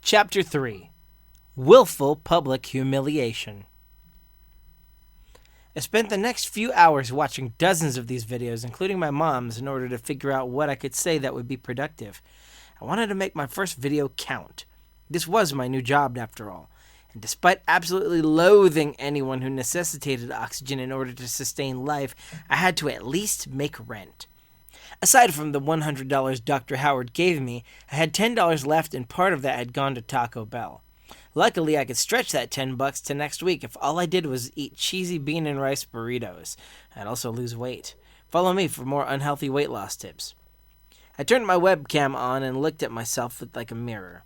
Chapter 3. Willful Public Humiliation. I spent the next few hours watching dozens of these videos, including my mom's, in order to figure out what I could say that would be productive. I wanted to make my first video count. This was my new job, after all. And despite absolutely loathing anyone who necessitated oxygen in order to sustain life, I had to at least make rent. Aside from the $100 Dr. Howard gave me, I had $10 left, and part of that had gone to Taco Bell. Luckily, I could stretch that $10 to next week if all I did was eat cheesy bean and rice burritos. I'd also lose weight. Follow me for more unhealthy weight loss tips. I turned my webcam on and looked at myself like a mirror.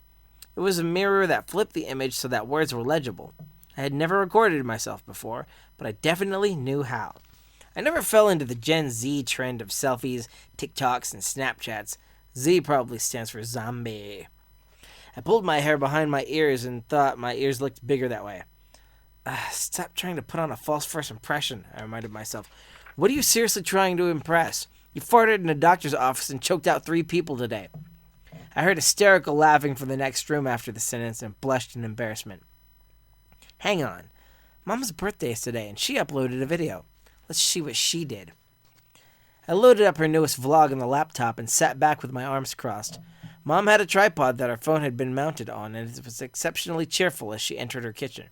It was a mirror that flipped the image so that words were legible. I had never recorded myself before, but I definitely knew how. I never fell into the Gen Z trend of selfies, TikToks, and Snapchats. Z probably stands for zombie. I pulled my hair behind my ears and thought my ears looked bigger that way. Stop trying to put on a false first impression, I reminded myself. What are you seriously trying to impress? You farted in a doctor's office and choked out 3 people today. I heard hysterical laughing from the next room after the sentence and blushed in embarrassment. Hang on. Mom's birthday is today and she uploaded a video. Let's see what she did. I loaded up her newest vlog on the laptop and sat back with my arms crossed. Mom had a tripod that her phone had been mounted on, and it was exceptionally cheerful as she entered her kitchen.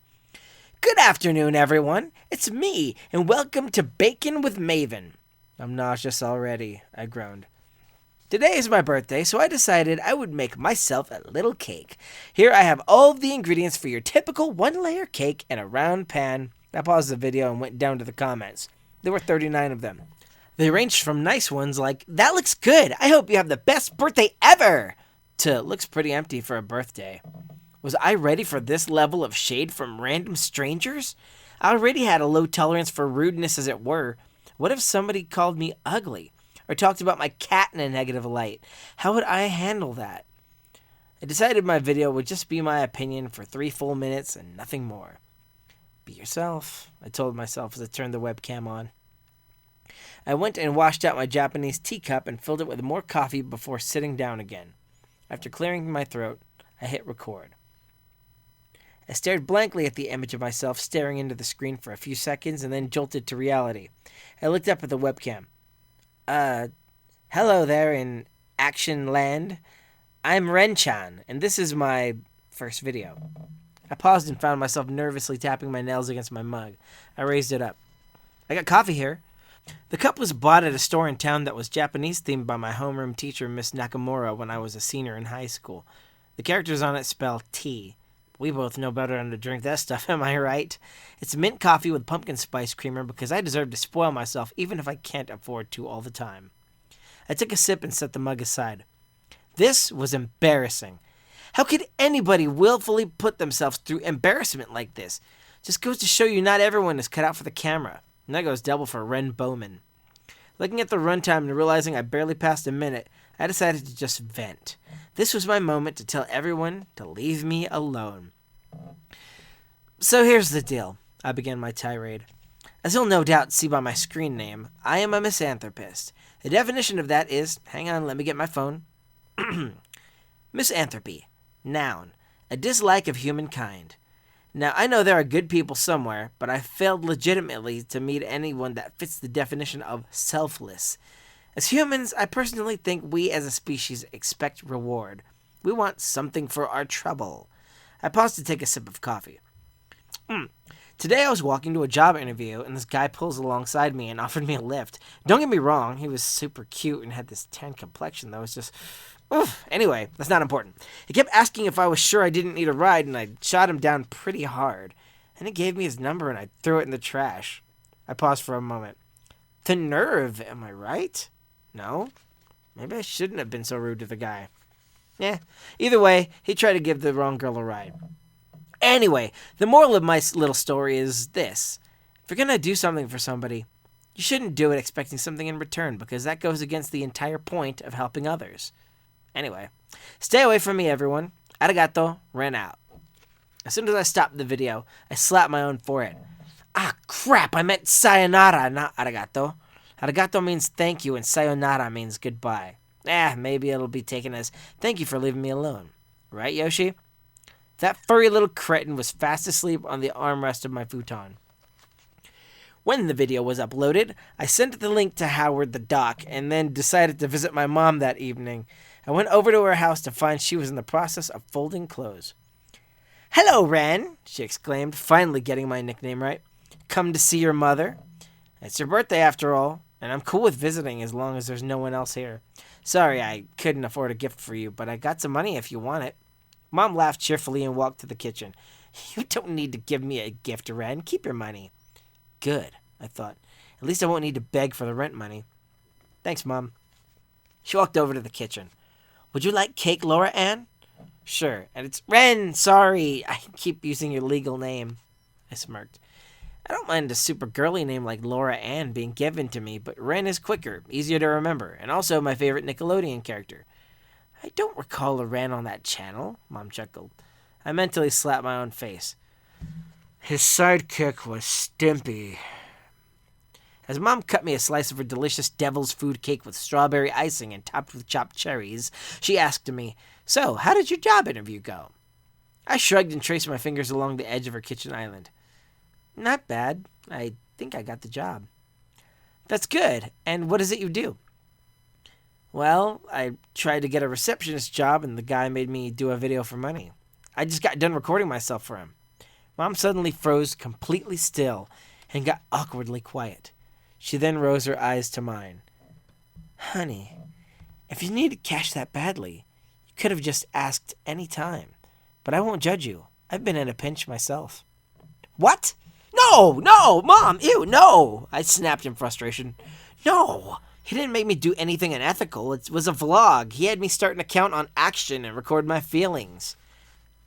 Good afternoon, everyone. It's me, and welcome to Bacon with Maven. I'm nauseous already, I groaned. Today is my birthday, so I decided I would make myself a little cake. Here I have all of the ingredients for your typical 1-layer cake in a round pan. I paused the video and went down to the comments. There were 39 of them. They ranged from nice ones like, "That looks good. I hope you have the best birthday ever," to "looks pretty empty for a birthday." Was I ready for this level of shade from random strangers? I already had a low tolerance for rudeness as it were. What if somebody called me ugly or talked about my cat in a negative light? How would I handle that? I decided my video would just be my opinion for 3 full minutes and nothing more. Be yourself, I told myself as I turned the webcam on. I went and washed out my Japanese teacup and filled it with more coffee before sitting down again. After clearing my throat, I hit record. I stared blankly at the image of myself staring into the screen for a few seconds and then jolted to reality. I looked up at the webcam. Hello there in Action Land. I'm Ren-chan, and this is my first video. I paused and found myself nervously tapping my nails against my mug. I raised it up. I got coffee here. The cup was bought at a store in town that was Japanese-themed by my homeroom teacher, Miss Nakamura, when I was a senior in high school. The characters on it spell tea. We both know better than to drink that stuff, am I right? It's mint coffee with pumpkin spice creamer because I deserve to spoil myself even if I can't afford to all the time. I took a sip and set the mug aside. This was embarrassing. How could anybody willfully put themselves through embarrassment like this? Just goes to show you not everyone is cut out for the camera. And that goes double for Ren Bowman. Looking at the runtime and realizing I barely passed a minute, I decided to just vent. This was my moment to tell everyone to leave me alone. So here's the deal, I began my tirade. As you'll no doubt see by my screen name, I am a misanthropist. The definition of that is, hang on, let me get my phone. Misanthropy, noun, a dislike of humankind. Now, I know there are good people somewhere, but I failed legitimately to meet anyone that fits the definition of selfless. As humans, I personally think we as a species expect reward. We want something for our trouble. I paused to take a sip of coffee. Today I was walking to a job interview, and this guy pulls alongside me and offered me a lift. Don't get me wrong, he was super cute and had this tan complexion that was just... Oof. Anyway, that's not important. He kept asking if I was sure I didn't need a ride, and I shot him down pretty hard. And he gave me his number, and I threw it in the trash. I paused for a moment. The nerve, am I right? No? Maybe I shouldn't have been so rude to the guy. Either way, he tried to give the wrong girl a ride. Anyway, the moral of my little story is this. If you're gonna do something for somebody, you shouldn't do it expecting something in return, because that goes against the entire point of helping others. Anyway, stay away from me, everyone. Arigato, ran out. As soon as I stopped the video, I slapped my own forehead. Ah, crap, I meant sayonara, not arigato. Arigato means thank you, and sayonara means goodbye. Maybe it'll be taken as thank you for leaving me alone. Right, Yoshi? That furry little cretin was fast asleep on the armrest of my futon. When the video was uploaded, I sent the link to Howard the doc and then decided to visit my mom that evening. I went over to her house to find she was in the process of folding clothes. "Hello, Ren," she exclaimed, finally getting my nickname right. "Come to see your mother? It's your birthday after all, and I'm cool with visiting as long as there's no one else here. Sorry I couldn't afford a gift for you, but I got some money if you want it." Mom laughed cheerfully and walked to the kitchen. "You don't need to give me a gift, Ren. Keep your money." Good, I thought. At least I won't need to beg for the rent money. "Thanks, Mom." She walked over to the kitchen. "Would you like cake, Laura Ann?" "Sure." "And it's Ren, sorry. I keep using your legal name." I smirked. I don't mind a super girly name like Laura Ann being given to me, but Ren is quicker, easier to remember, and also my favorite Nickelodeon character. "I don't recall a Ren on that channel," Mom chuckled. I mentally slapped my own face. His sidekick was Stimpy. As Mom cut me a slice of her delicious devil's food cake with strawberry icing and topped with chopped cherries, she asked me, "So, how did your job interview go?" I shrugged and traced my fingers along the edge of her kitchen island. "Not bad. I think I got the job." "That's good. And what is it you do?" "Well, I tried to get a receptionist job, and the guy made me do a video for money. I just got done recording myself for him." Mom suddenly froze completely still and got awkwardly quiet. She then rose her eyes to mine. "Honey, if you needed cash that badly, you could have just asked any time. But I won't judge you. I've been in a pinch myself." "What? No, Mom, ew, no!" I snapped in frustration. "No, he didn't make me do anything unethical. It was a vlog. He had me start an account on Action and record my feelings."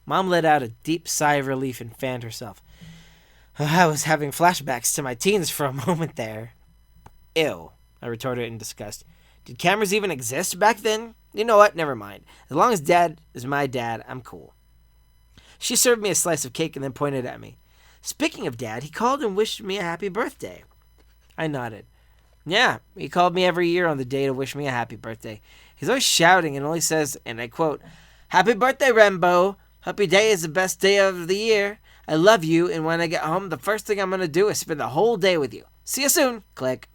Mom let out a deep sigh of relief and fanned herself. I was having flashbacks to my teens for a moment there. "Ew," I retorted in disgust. "Did cameras even exist back then? You know what? Never mind. As long as Dad is my dad, I'm cool." She served me a slice of cake and then pointed at me. "Speaking of Dad, he called and wished me a happy birthday." I nodded. "Yeah, he called me every year on the day to wish me a happy birthday. He's always shouting and only says, and I quote, 'Happy birthday, Rambo. Hope your day is the best day of the year. I love you, and when I get home, the first thing I'm going to do is spend the whole day with you. See you soon.' Click."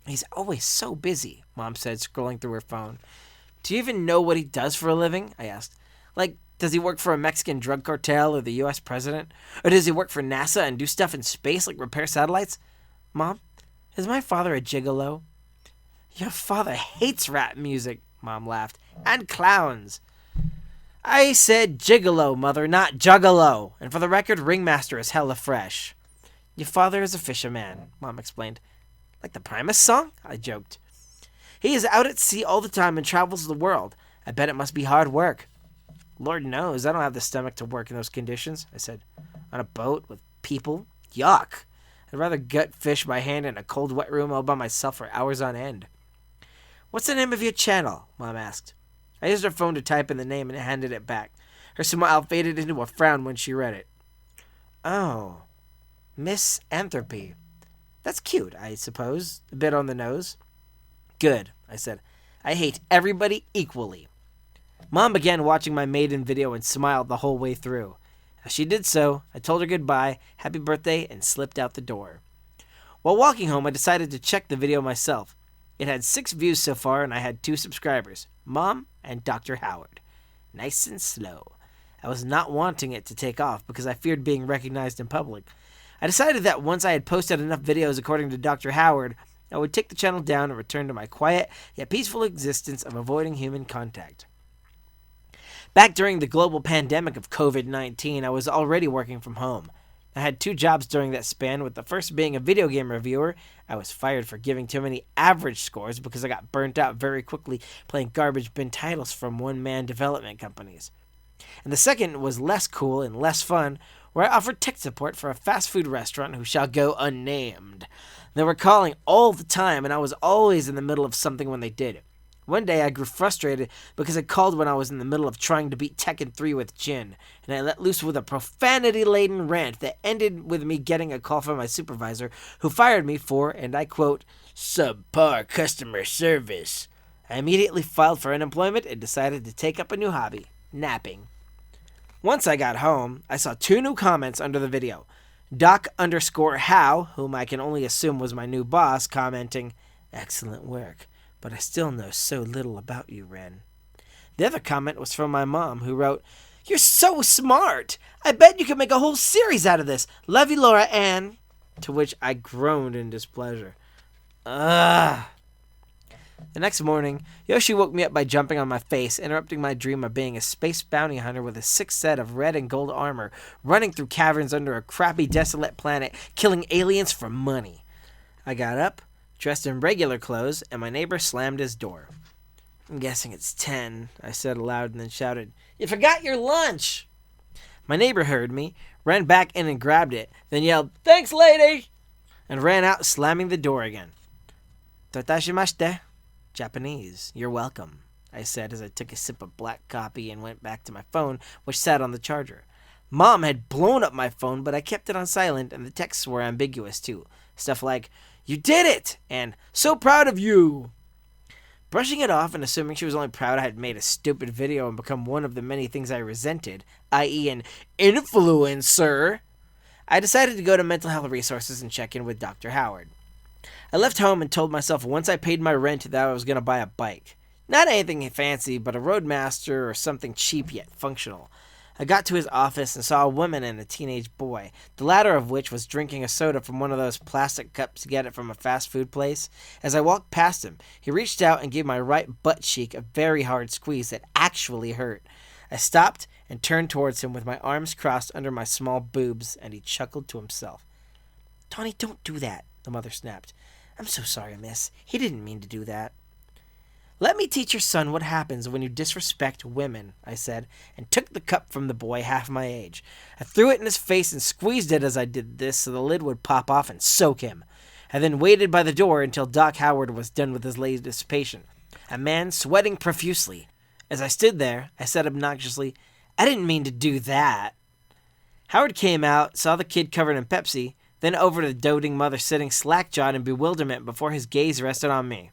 "He's always so busy," Mom said, scrolling through her phone. "Do you even know what he does for a living?" I asked. "Like, does he work for a Mexican drug cartel or the U.S. president? Or does he work for NASA and do stuff in space like repair satellites? Mom, is my father a gigolo?" "Your father hates rap music," Mom laughed, "and clowns." "I said gigolo, Mother, not juggalo. And for the record, Ringmaster is hella fresh." "Your father is a fisherman," Mom explained. "Like the Primus song?" I joked. "He is out at sea all the time and travels the world. I bet it must be hard work." "Lord knows, I don't have the stomach to work in those conditions," I said. "On a boat with people? Yuck. I'd rather gut fish by hand in a cold, wet room all by myself for hours on end." "What's the name of your channel?" Mom asked. I used her phone to type in the name and handed it back. Her smile faded into a frown when she read it. "Oh, Misanthropy. That's cute, I suppose. A bit on the nose." "Good," I said. "I hate everybody equally." Mom began watching my maiden video and smiled the whole way through. As she did so, I told her goodbye, happy birthday, and slipped out the door. While walking home, I decided to check the video myself. It had 6 views so far, and I had 2 subscribers, Mom and Dr. Howard. Nice and slow. I was not wanting it to take off because I feared being recognized in public. I decided that once I had posted enough videos according to Dr. Howard, I would take the channel down and return to my quiet yet peaceful existence of avoiding human contact. Back during the global pandemic of COVID-19, I was already working from home. I had 2 jobs during that span, with the first being a video game reviewer. I was fired for giving too many average scores because I got burnt out very quickly playing garbage bin titles from one-man development companies. And the second was less cool and less fun, where I offered tech support for a fast food restaurant who shall go unnamed. They were calling all the time, and I was always in the middle of something when they did. One day I grew frustrated because I called when I was in the middle of trying to beat Tekken 3 with Jin, and I let loose with a profanity-laden rant that ended with me getting a call from my supervisor, who fired me for, and I quote, "subpar customer service." I immediately filed for unemployment and decided to take up a new hobby, napping. Once I got home, I saw 2 new comments under the video. Doc_How, whom I can only assume was my new boss, commenting, "Excellent work, but I still know so little about you, Ren." The other comment was from my mom, who wrote, "You're so smart! I bet you could make a whole series out of this. Love you, Laura Ann." To which I groaned in displeasure. Ugh. The next morning, Yoshi woke me up by jumping on my face, interrupting my dream of being a space bounty hunter with a 6 set of red and gold armor, running through caverns under a crappy, desolate planet, killing aliens for money. I got up, dressed in regular clothes, and my neighbor slammed his door. "I'm guessing it's 10, I said aloud and then shouted, "You forgot your lunch!" My neighbor heard me, ran back in and grabbed it, then yelled, "Thanks, lady!" and ran out, slamming the door again. "Totashimashite," Japanese, "you're welcome," I said as I took a sip of black coffee and went back to my phone, which sat on the charger. Mom had blown up my phone, but I kept it on silent, and the texts were ambiguous too. Stuff like, "You did it!" and "So proud of you!" Brushing it off and assuming she was only proud I had made a stupid video and become one of the many things I resented, i.e. an influencer, I decided to go to mental health resources and check in with Dr. Howard. I left home and told myself once I paid my rent that I was going to buy a bike. Not anything fancy, but a Roadmaster or something cheap yet functional. I got to his office and saw a woman and a teenage boy, the latter of which was drinking a soda from one of those plastic cups to get it from a fast food place. As I walked past him, he reached out and gave my right butt cheek a very hard squeeze that actually hurt. I stopped and turned towards him with my arms crossed under my small boobs, and he chuckled to himself. "Tawny, don't do that," the mother snapped. "I'm so sorry, miss. He didn't mean to do that." "Let me teach your son what happens when you disrespect women," I said, and took the cup from the boy half my age. I threw it in his face and squeezed it as I did this so the lid would pop off and soak him. I then waited by the door until Doc Howard was done with his latest patient, a man sweating profusely. As I stood there, I said obnoxiously, "I didn't mean to do that." Howard came out, saw the kid covered in Pepsi, then over to the doting mother sitting slack-jawed in bewilderment before his gaze rested on me.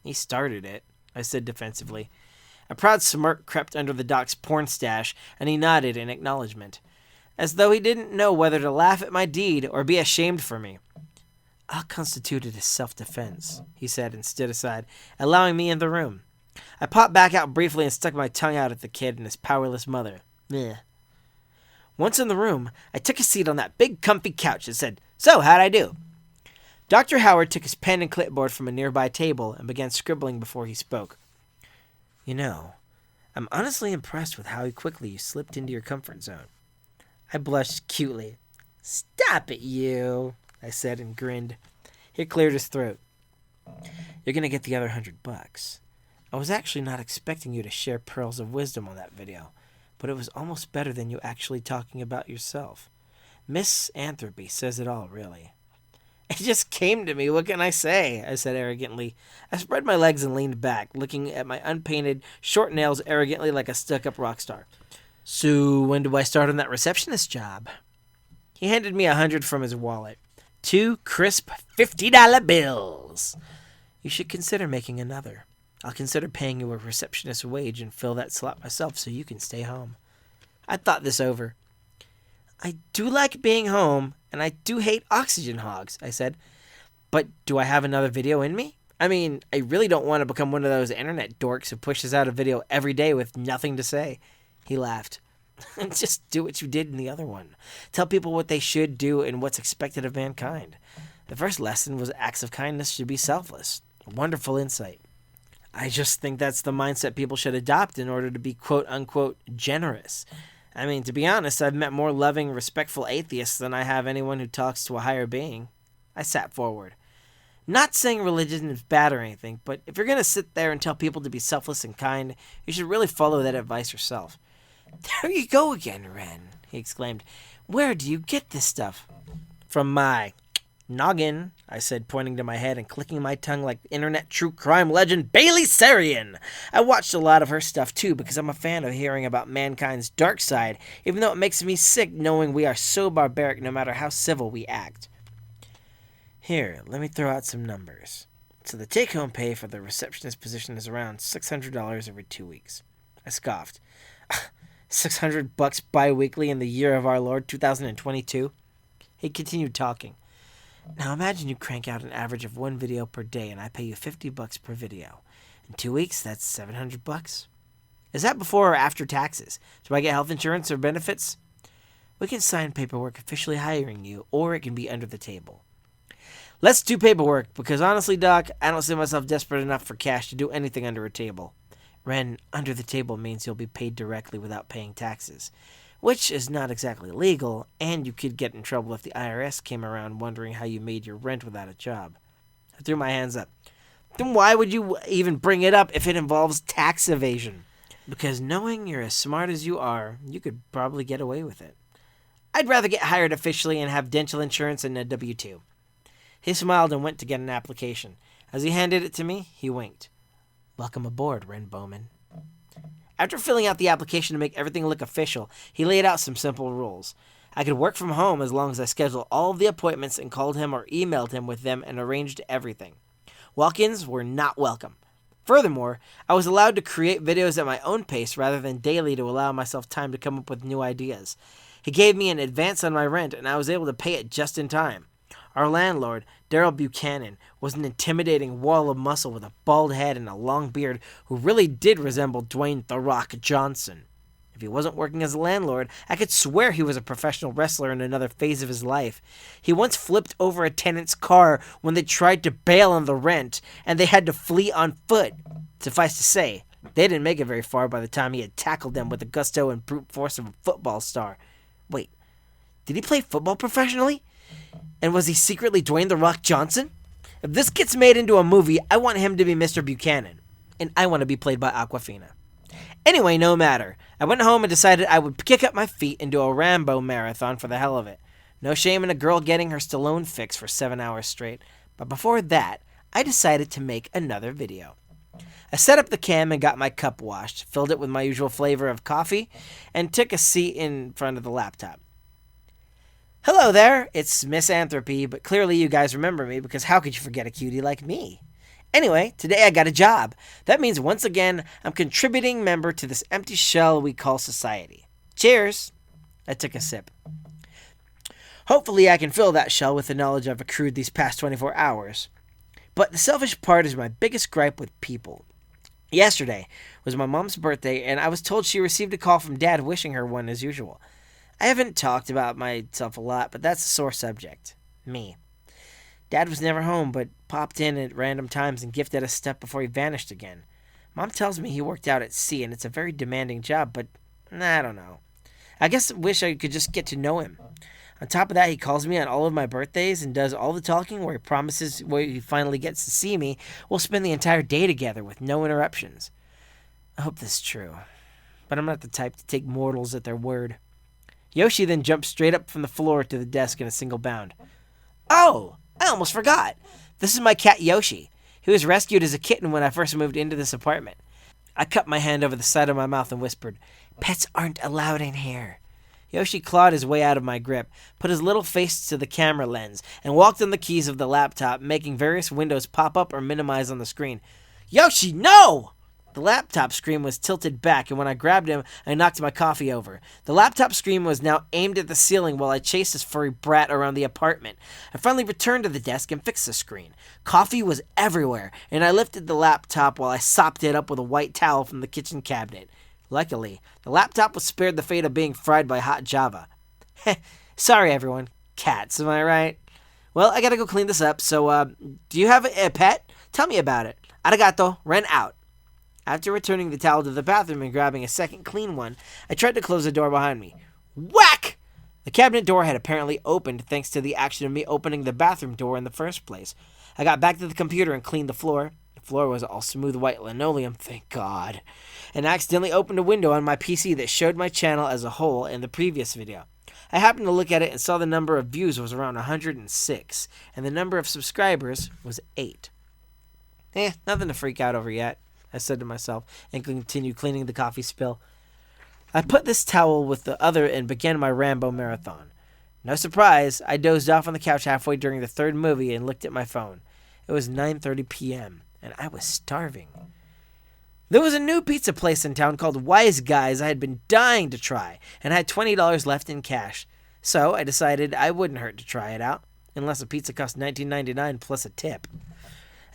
"He started it," I said defensively. A proud smirk crept under the doc's porn stash, and he nodded in acknowledgement, as though he didn't know whether to laugh at my deed or be ashamed for me. "I'll constitute it as self-defense," he said and stood aside, allowing me in the room. I popped back out briefly and stuck my tongue out at the kid and his powerless mother. Meh. Once in the room, I took a seat on that big comfy couch and said, "So, how'd I do?" Dr. Howard took his pen and clipboard from a nearby table and began scribbling before he spoke. "You know, I'm honestly impressed with how quickly you slipped into your comfort zone." I blushed cutely. "Stop it, you," I said and grinned. He cleared his throat. "You're going to get the other $100. I was actually not expecting you to share pearls of wisdom on that video, but it was almost better than you actually talking about yourself. Misanthropy says it all, really." "It just came to me, what can I say?" I said arrogantly. I spread my legs and leaned back, looking at my unpainted, short nails arrogantly like a stuck-up rock star. "So, when do I start on that receptionist job?" He handed me $100 from his wallet. 2 crisp $50 bills. "You should consider making another. I'll consider paying you a receptionist's wage and fill that slot myself so you can stay home." I thought this over. "I do like being home, and I do hate oxygen hogs," I said. "But do I have another video in me? I mean, I really don't want to become one of those internet dorks who pushes out a video every day with nothing to say." He laughed. "Just do what you did in the other one. Tell people what they should do and what's expected of mankind. The first lesson was acts of kindness should be selfless. A wonderful insight. I just think that's the mindset people should adopt in order to be quote-unquote generous. I mean, to be honest, I've met more loving, respectful atheists than I have anyone who talks to a higher being." I sat forward. "Not saying religion is bad or anything, but if you're going to sit there and tell people to be selfless and kind, you should really follow that advice yourself." "There you go again, Ren," he exclaimed. "Where do you get this stuff?" "From my noggin," I said, pointing to my head and clicking my tongue like internet true crime legend Bailey Sarian. I watched a lot of her stuff too because I'm a fan of hearing about mankind's dark side, even though it makes me sick knowing we are so barbaric no matter how civil we act. "Here, let me throw out some numbers. So the take-home pay for the receptionist position is around $600 every 2 weeks. I scoffed. $600 bi-weekly in the year of our Lord 2022. He continued talking. Now imagine you crank out an average of 1 video per day and I pay you $50 per video. In 2 weeks, that's $700. Is that before or after taxes? Do I get health insurance or benefits? We can sign paperwork officially hiring you, or it can be under the table. Let's do paperwork, because honestly, Doc, I don't see myself desperate enough for cash to do anything under a table. Ren, under the table means you'll be paid directly without paying taxes, which is not exactly legal, and you could get in trouble if the IRS came around wondering how you made your rent without a job. I threw my hands up. Then why would you even bring it up if it involves tax evasion? Because knowing you're as smart as you are, you could probably get away with it. I'd rather get hired officially and have dental insurance and a W-2. He smiled and went to get an application. As he handed it to me, he winked. Welcome aboard, Ren Bowman. After filling out the application to make everything look official, he laid out some simple rules. I could work from home as long as I scheduled all of the appointments and called him or emailed him with them and arranged everything. Walk-ins were not welcome. Furthermore, I was allowed to create videos at my own pace rather than daily to allow myself time to come up with new ideas. He gave me an advance on my rent, and I was able to pay it just in time. Our landlord, Daryl Buchanan, was an intimidating wall of muscle with a bald head and a long beard who really did resemble Dwayne "The Rock" Johnson. If he wasn't working as a landlord, I could swear he was a professional wrestler in another phase of his life. He once flipped over a tenant's car when they tried to bail on the rent, and they had to flee on foot. Suffice to say, they didn't make it very far by the time he had tackled them with the gusto and brute force of a football star. Wait, did he play football professionally? And was he secretly Dwayne "The Rock" Johnson? If this gets made into a movie, I want him to be Mr. Buchanan. And I want to be played by Aquafina. Anyway, no matter. I went home and decided I would kick up my feet and do a Rambo marathon for the hell of it. No shame in a girl getting her Stallone fix for 7 hours straight. But before that, I decided to make another video. I set up the cam and got my cup washed, filled it with my usual flavor of coffee, and took a seat in front of the laptop. Hello there, it's Miss Anthropy, but clearly you guys remember me because how could you forget a cutie like me? Anyway, today I got a job. That means once again, I'm contributing member to this empty shell we call society. Cheers! I took a sip. Hopefully I can fill that shell with the knowledge I've accrued these past 24 hours. But the selfish part is my biggest gripe with people. Yesterday was my mom's birthday, and I was told she received a call from Dad wishing her one as usual. I haven't talked about myself a lot, but that's a sore subject. Me. Dad was never home, but popped in at random times and gifted us stuff before he vanished again. Mom tells me he worked out at sea, and it's a very demanding job, but I don't know. I guess I wish I could just get to know him. On top of that, he calls me on all of my birthdays and does all the talking where he promises when he finally gets to see me, we'll spend the entire day together with no interruptions. I hope this is true, but I'm not the type to take mortals at their word. Yoshi then jumped straight up from the floor to the desk in a single bound. Oh, I almost forgot. This is my cat Yoshi. He was rescued as a kitten when I first moved into this apartment. I cupped my hand over the side of my mouth and whispered, Pets aren't allowed in here. Yoshi clawed his way out of my grip, put his little face to the camera lens, and walked on the keys of the laptop, making various windows pop up or minimize on the screen. Yoshi, no! The laptop screen was tilted back, and when I grabbed him, I knocked my coffee over. The laptop screen was now aimed at the ceiling while I chased this furry brat around the apartment. I finally returned to the desk and fixed the screen. Coffee was everywhere, and I lifted the laptop while I sopped it up with a white towel from the kitchen cabinet. Luckily, the laptop was spared the fate of being fried by hot Java. Sorry, everyone. Cats, am I right? Well, I gotta go clean this up, so, do you have a pet? Tell me about it. Arigato, Ren out. After returning the towel to the bathroom and grabbing a second clean one, I tried to close the door behind me. Whack! The cabinet door had apparently opened thanks to the action of me opening the bathroom door in the first place. I got back to the computer and cleaned the floor. The floor was all smooth white linoleum, thank God. And I accidentally opened a window on my PC that showed my channel as a whole in the previous video. I happened to look at it and saw the number of views was around 106, and the number of subscribers was 8. Nothing to freak out over yet, I said to myself, and continued cleaning the coffee spill. I put this towel with the other and began my Rambo marathon. No surprise, I dozed off on the couch halfway during the third movie and looked at my phone. It was 9:30 p.m., and I was starving. There was a new pizza place in town called Wise Guys I had been dying to try, and I had $20 left in cash. So I decided I wouldn't hurt to try it out, unless a pizza cost $19.99 plus a tip.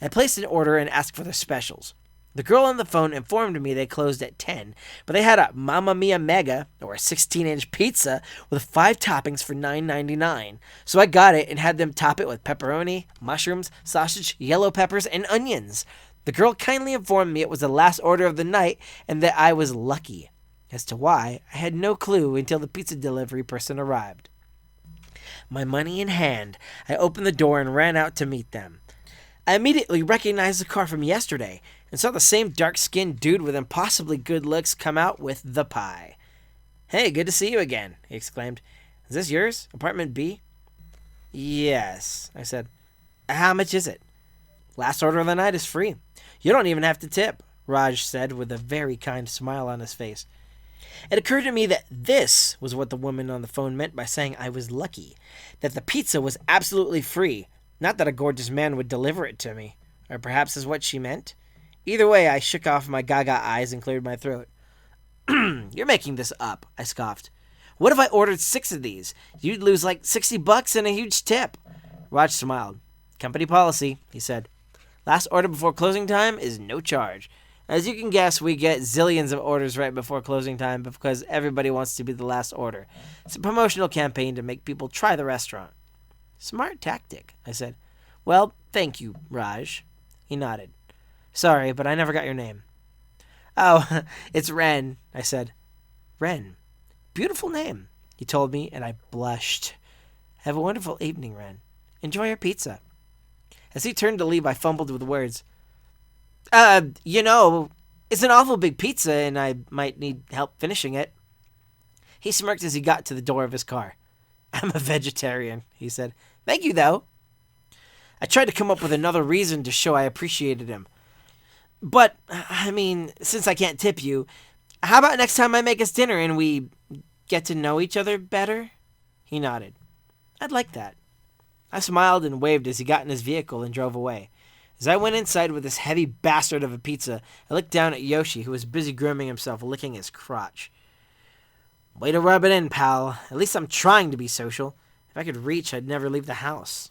I placed an order and asked for the specials. The girl on the phone informed me they closed at 10, but they had a Mamma Mia Mega, or a 16-inch pizza, with 5 toppings for $9.99. So I got it and had them top it with pepperoni, mushrooms, sausage, yellow peppers, and onions. The girl kindly informed me it was the last order of the night and that I was lucky. As to why, I had no clue until the pizza delivery person arrived. My money in hand, I opened the door and ran out to meet them. I immediately recognized the car from yesterday and saw the same dark-skinned dude with impossibly good looks come out with the pie. "Hey, good to see you again," he exclaimed. "Is this yours? Apartment B?" "Yes," I said. "How much is it?" "Last order of the night is free. You don't even have to tip," Raj said with a very kind smile on his face. It occurred to me that this was what the woman on the phone meant by saying I was lucky, that the pizza was absolutely free, not that a gorgeous man would deliver it to me, or perhaps is what she meant. Either way, I shook off my gaga eyes and cleared my throat. "You're making this up," I scoffed. "What if I ordered 6 of these? You'd lose like $60 and a huge tip." Raj smiled. "Company policy," he said. "Last order before closing time is no charge. As you can guess, we get zillions of orders right before closing time because everybody wants to be the last order. It's a promotional campaign to make people try the restaurant." "Smart tactic," I said. "Well, thank you, Raj." He nodded. "Sorry, but I never got your name." "Oh, it's Ren," I said. "Ren. Beautiful name," he told me, and I blushed. "Have a wonderful evening, Ren. Enjoy your pizza." As he turned to leave, I fumbled with words. It's an awful big pizza, and I might need help finishing it." He smirked as he got to the door of his car. "I'm a vegetarian," he said. "Thank you, though." I tried to come up with another reason to show I appreciated him. "But, since I can't tip you, how about next time I make us dinner and we get to know each other better?" He nodded. "I'd like that." I smiled and waved as he got in his vehicle and drove away. As I went inside with this heavy bastard of a pizza, I looked down at Yoshi, who was busy grooming himself, licking his crotch. "Way to rub it in, pal. At least I'm trying to be social. If I could reach, I'd never leave the house."